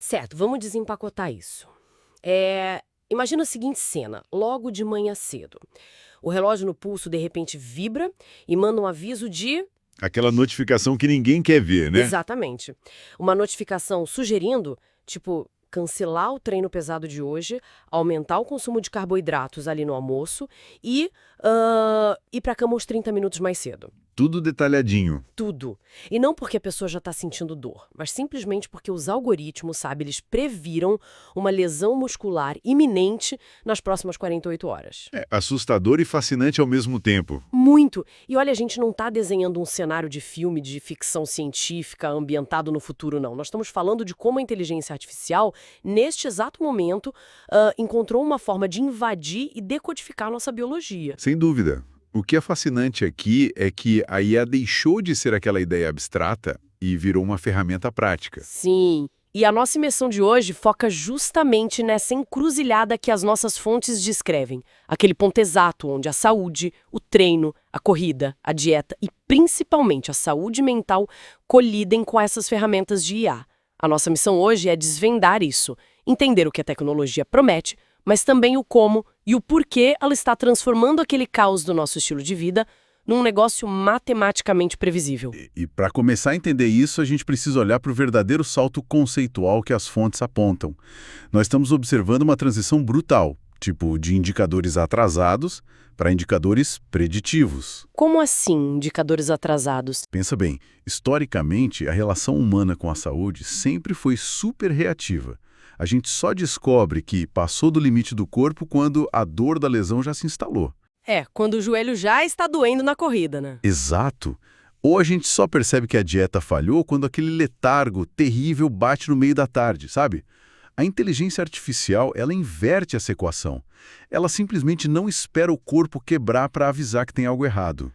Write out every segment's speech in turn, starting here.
Certo, vamos desempacotar isso. Imagina a seguinte cena, logo de manhã cedo. O relógio no pulso de repente vibra e manda um aviso de... Aquela notificação que ninguém quer ver, né? Exatamente. Uma notificação sugerindo, tipo, cancelar o treino pesado de hoje, aumentar o consumo de carboidratos ali no almoço e ir pra cama uns 30 minutos mais cedo. Tudo detalhadinho. Tudo. E não porque a pessoa já está sentindo dor, mas simplesmente porque os algoritmos, sabe, eles previram uma lesão muscular iminente nas próximas 48 horas. É assustador e fascinante ao mesmo tempo. Muito. E olha, a gente não está desenhando um cenário de filme de ficção científica ambientado no futuro, não. Nós estamos falando de como a inteligência artificial, neste exato momento, encontrou uma forma de invadir e decodificar a nossa biologia. Sem dúvida. O que é fascinante aqui é que a IA deixou de ser aquela ideia abstrata e virou uma ferramenta prática. Sim. E a nossa imersão de hoje foca justamente nessa encruzilhada que as nossas fontes descrevem. Aquele ponto exato onde a saúde, o treino, a corrida, a dieta e principalmente a saúde mental colidem com essas ferramentas de IA. A nossa missão hoje é desvendar isso, entender o que a tecnologia promete, mas também o como e o porquê ela está transformando aquele caos do nosso estilo de vida num negócio matematicamente previsível. E para começar a entender isso, a gente precisa olhar para o verdadeiro salto conceitual que as fontes apontam. Nós estamos observando uma transição brutal, tipo de indicadores atrasados para indicadores preditivos. Como assim, indicadores atrasados? Pensa bem, historicamente, a relação humana com a saúde sempre foi super reativa. A gente só descobre que passou do limite do corpo quando a dor da lesão já se instalou. Quando o joelho já está doendo na corrida, né? Exato. Ou a gente só percebe que a dieta falhou quando aquele letargo terrível bate no meio da tarde, sabe? A inteligência artificial, ela inverte essa equação. Ela simplesmente não espera o corpo quebrar para avisar que tem algo errado.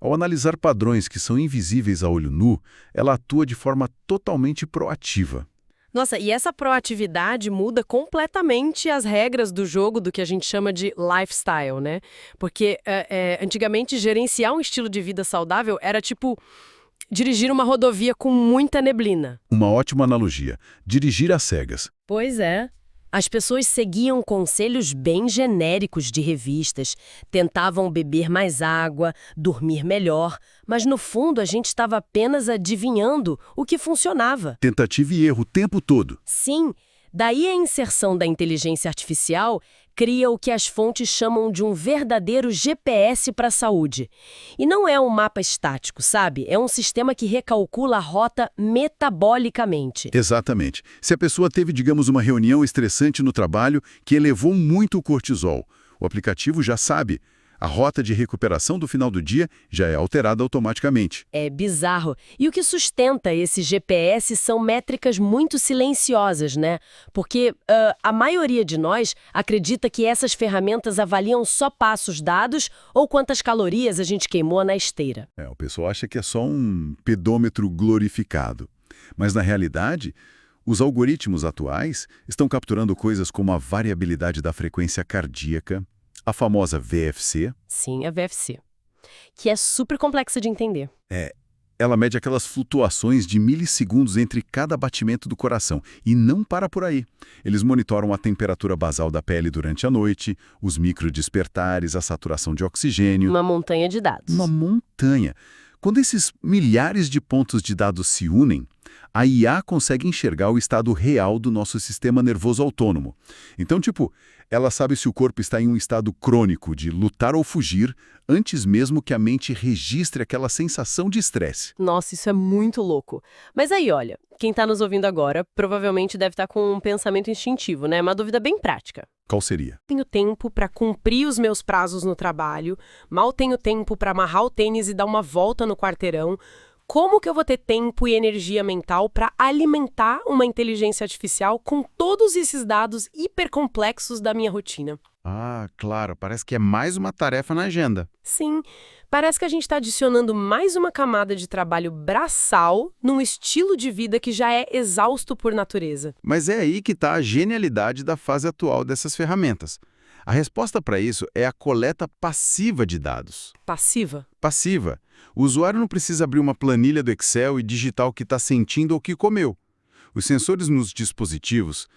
Ao analisar padrões que são invisíveis a olho nu, ela atua de forma totalmente proativa. Nossa, e essa proatividade muda completamente as regras do jogo do que a gente chama de lifestyle, né? Porque antigamente gerenciar um estilo de vida saudável era tipo dirigir uma rodovia com muita neblina. Uma ótima analogia. Dirigir às cegas. Pois é. As pessoas seguiam conselhos bem genéricos de revistas, tentavam beber mais água, dormir melhor, mas no fundo a gente estava apenas adivinhando o que funcionava. Tentativa e erro o tempo todo. Sim, daí a inserção da inteligência artificial cria o que as fontes chamam de um verdadeiro GPS para a saúde. E não é um mapa estático, sabe? É um sistema que recalcula a rota metabolicamente. Exatamente. Se a pessoa teve, digamos, uma reunião estressante no trabalho que elevou muito o cortisol, o aplicativo já sabe. A rota de recuperação do final do dia já é alterada automaticamente. É bizarro. E o que sustenta esse GPS são métricas muito silenciosas, né? Porque a maioria de nós acredita que essas ferramentas avaliam só passos dados ou quantas calorias a gente queimou na esteira. O pessoal acha que é só um pedômetro glorificado. Mas, na realidade, os algoritmos atuais estão capturando coisas como a variabilidade da frequência cardíaca, a famosa VFC. Sim, a VFC. Que é super complexa de entender. Ela mede aquelas flutuações de milissegundos entre cada batimento do coração. E não para por aí. Eles monitoram a temperatura basal da pele durante a noite, os microdespertares, a saturação de oxigênio. Uma montanha de dados. Uma montanha. Quando esses milhares de pontos de dados se unem, a IA consegue enxergar o estado real do nosso sistema nervoso autônomo. Então, ela sabe se o corpo está em um estado crônico de lutar ou fugir, antes mesmo que a mente registre aquela sensação de estresse. Nossa, isso é muito louco. Mas aí, olha, quem está nos ouvindo agora provavelmente deve estar com um pensamento instintivo, né? Uma dúvida bem prática. Qual seria? Tenho tempo para cumprir os meus prazos no trabalho, mal tenho tempo para amarrar o tênis e dar uma volta no quarteirão. Como que eu vou ter tempo e energia mental para alimentar uma inteligência artificial com todos esses dados hipercomplexos da minha rotina? Ah, claro, parece que é mais uma tarefa na agenda. Sim, parece que a gente está adicionando mais uma camada de trabalho braçal num estilo de vida que já é exausto por natureza. Mas é aí que está a genialidade da fase atual dessas ferramentas. A resposta para isso é a coleta passiva de dados. Passiva? Passiva. O usuário não precisa abrir uma planilha do Excel e digitar o que está sentindo ou o que comeu. Os sensores nos dispositivos,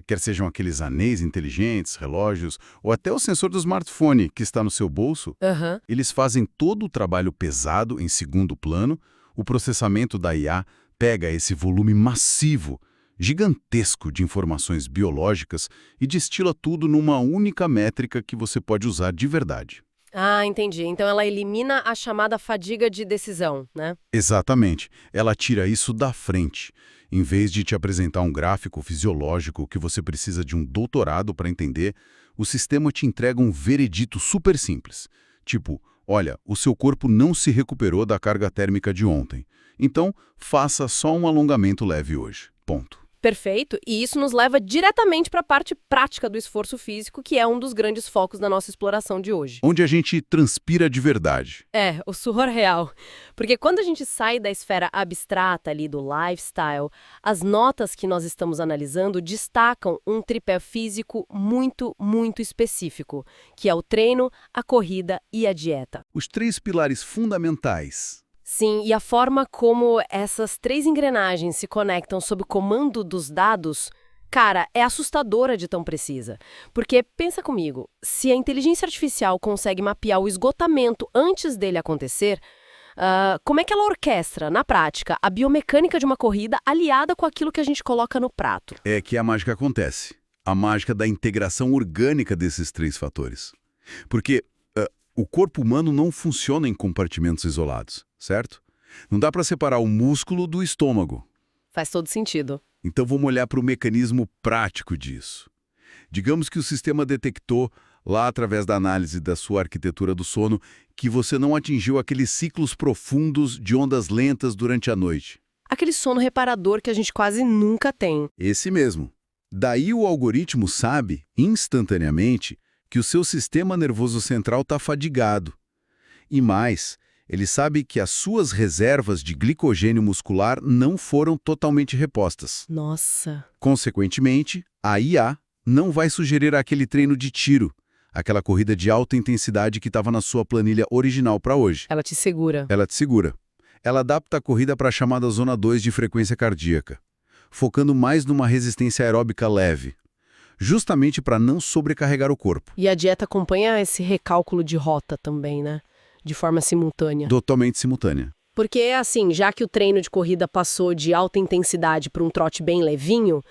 quer sejam aqueles anéis inteligentes, relógios, ou até o sensor do smartphone que está no seu bolso, Aham. eles fazem todo o trabalho pesado em segundo plano. O processamento da IA pega esse volume massivo, gigantesco de informações biológicas e destila tudo numa única métrica que você pode usar de verdade. Ah, entendi. Então ela elimina a chamada fadiga de decisão, né? Exatamente. Ela tira isso da frente. Em vez de te apresentar um gráfico fisiológico que você precisa de um doutorado para entender, o sistema te entrega um veredito super simples. Tipo, olha, o seu corpo não se recuperou da carga térmica de ontem. Então, faça só um alongamento leve hoje. Ponto. Perfeito. E isso nos leva diretamente para a parte prática do esforço físico, que é um dos grandes focos da nossa exploração de hoje. Onde a gente transpira de verdade. É, o suor real. Porque quando a gente sai da esfera abstrata ali do lifestyle, as notas que nós estamos analisando destacam um tripé físico muito, muito específico, que é o treino, a corrida e a dieta. Os 3 pilares fundamentais. Sim, e a forma como essas 3 engrenagens se conectam sob o comando dos dados, cara, é assustadora de tão precisa. Porque, pensa comigo, se a inteligência artificial consegue mapear o esgotamento antes dele acontecer, como é que ela orquestra, na prática, a biomecânica de uma corrida aliada com aquilo que a gente coloca no prato? É que a mágica acontece. A mágica da integração orgânica desses 3 fatores. Porque o corpo humano não funciona em compartimentos isolados, certo? Não dá para separar o músculo do estômago. Faz todo sentido. Então vamos olhar para o mecanismo prático disso. Digamos que o sistema detectou, lá através da análise da sua arquitetura do sono, que você não atingiu aqueles ciclos profundos de ondas lentas durante a noite. Aquele sono reparador que a gente quase nunca tem. Esse mesmo. Daí o algoritmo sabe, instantaneamente, que o seu sistema nervoso central está fadigado. E mais, ele sabe que as suas reservas de glicogênio muscular não foram totalmente repostas. Nossa. Consequentemente, a IA não vai sugerir aquele treino de tiro, aquela corrida de alta intensidade que estava na sua planilha original para hoje. Ela te segura. Ela te segura. Ela adapta a corrida para a chamada zona 2 de frequência cardíaca, focando mais numa resistência aeróbica leve, justamente para não sobrecarregar o corpo. E a dieta acompanha esse recálculo de rota também, né? De forma simultânea. Totalmente simultânea. Porque, assim, já que o treino de corrida passou de alta intensidade para um trote bem levinho,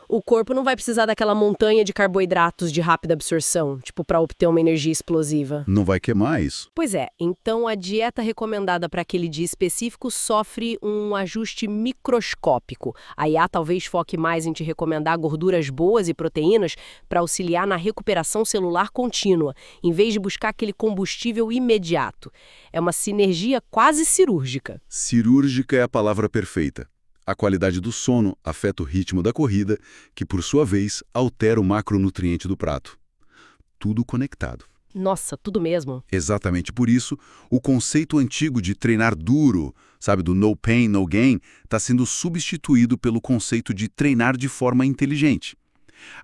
o corpo não vai precisar daquela montanha de carboidratos de rápida absorção, tipo, para obter uma energia explosiva. Não vai queimar isso. Pois é, então a dieta recomendada para aquele dia específico sofre um ajuste microscópico. A IA talvez foque mais em te recomendar gorduras boas e proteínas para auxiliar na recuperação celular contínua, em vez de buscar aquele combustível imediato. É uma sinergia quase cirúrgica. Cirúrgica é a palavra perfeita. A qualidade do sono afeta o ritmo da corrida, que, por sua vez, altera o macronutriente do prato. Tudo conectado. Nossa, tudo mesmo. Exatamente por isso, o conceito antigo de treinar duro, sabe, do no pain, no gain, está sendo substituído pelo conceito de treinar de forma inteligente.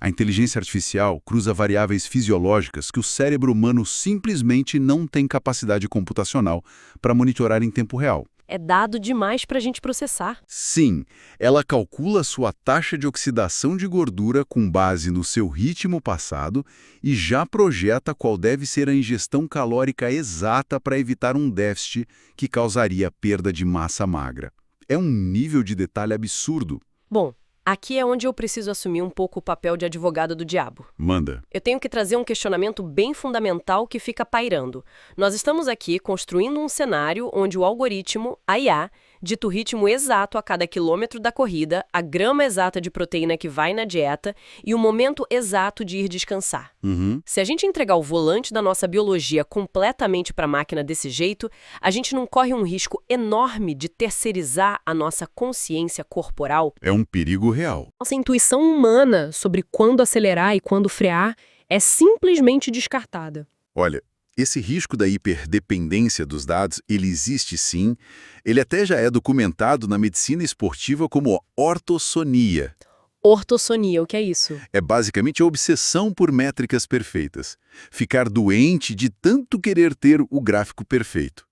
A inteligência artificial cruza variáveis fisiológicas que o cérebro humano simplesmente não tem capacidade computacional para monitorar em tempo real. É dado demais para a gente processar. Sim, ela calcula sua taxa de oxidação de gordura com base no seu ritmo passado e já projeta qual deve ser a ingestão calórica exata para evitar um déficit que causaria perda de massa magra. É um nível de detalhe absurdo. Bom, aqui é onde eu preciso assumir um pouco o papel de advogado do diabo. Manda. Eu tenho que trazer um questionamento bem fundamental que fica pairando. Nós estamos aqui construindo um cenário onde o algoritmo, a IA, dita o ritmo exato a cada quilômetro da corrida, a grama exata de proteína que vai na dieta e o momento exato de ir descansar. Se a gente entregar o volante da nossa biologia completamente para a máquina desse jeito, a gente não corre um risco enorme de terceirizar a nossa consciência corporal? É um perigo real. Nossa intuição humana sobre quando acelerar e quando frear é simplesmente descartada. Olha, esse risco da hiperdependência dos dados, ele existe sim. Ele até já é documentado na medicina esportiva como ortossonia. Ortossonia, o que é isso? É basicamente a obsessão por métricas perfeitas. Ficar doente de tanto querer ter o gráfico perfeito.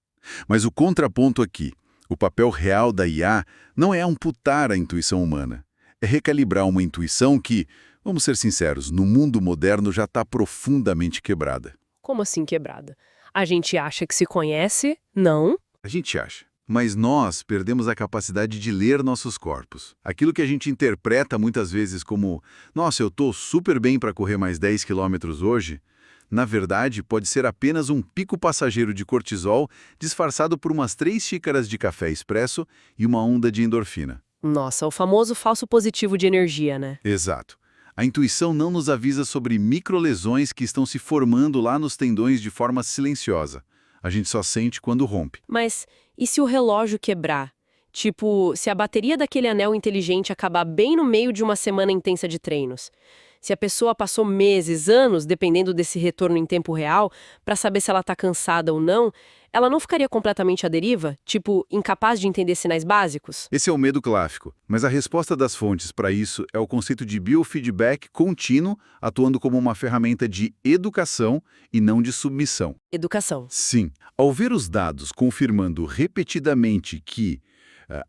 Mas o contraponto aqui, o papel real da IA não é amputar a intuição humana. É recalibrar uma intuição que, vamos ser sinceros, no mundo moderno já está profundamente quebrada. Como assim quebrada? A gente acha que se conhece? Não. A gente acha. Mas nós perdemos a capacidade de ler nossos corpos. Aquilo que a gente interpreta muitas vezes como nossa, eu estou super bem para correr mais 10 quilômetros hoje, na verdade pode ser apenas um pico passageiro de cortisol disfarçado por umas 3 xícaras de café expresso e uma onda de endorfina. Nossa, o famoso falso positivo de energia, né? Exato. A intuição não nos avisa sobre microlesões que estão se formando lá nos tendões de forma silenciosa. A gente só sente quando rompe. Mas e se o relógio quebrar? Tipo, se a bateria daquele anel inteligente acabar bem no meio de uma semana intensa de treinos? Se a pessoa passou meses, anos, dependendo desse retorno em tempo real, para saber se ela está cansada ou não, ela não ficaria completamente à deriva? Tipo, incapaz de entender sinais básicos? Esse é o medo clássico, mas a resposta das fontes para isso é o conceito de biofeedback contínuo, atuando como uma ferramenta de educação e não de submissão. Educação. Sim, ao ver os dados confirmando repetidamente que,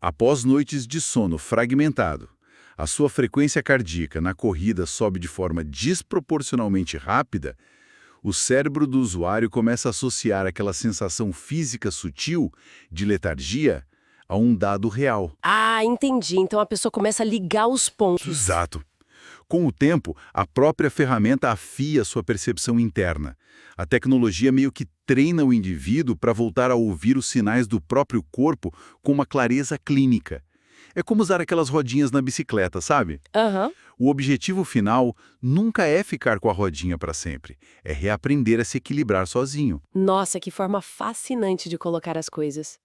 após noites de sono fragmentado, a sua frequência cardíaca na corrida sobe de forma desproporcionalmente rápida, o cérebro do usuário começa a associar aquela sensação física sutil de letargia a um dado real. Ah, entendi. Então a pessoa começa a ligar os pontos. Exato. Com o tempo, a própria ferramenta afia sua percepção interna. A tecnologia meio que treina o indivíduo para voltar a ouvir os sinais do próprio corpo com uma clareza clínica. É como usar aquelas rodinhas na bicicleta, sabe? Aham. O objetivo final nunca é ficar com a rodinha para sempre. É reaprender a se equilibrar sozinho. Nossa, que forma fascinante de colocar as coisas.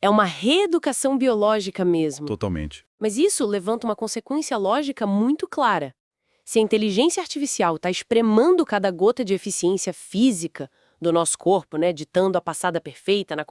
É uma reeducação biológica mesmo. Totalmente. Mas isso levanta uma consequência lógica muito clara. Se a inteligência artificial está espremando cada gota de eficiência física do nosso corpo, né, ditando a passada perfeita na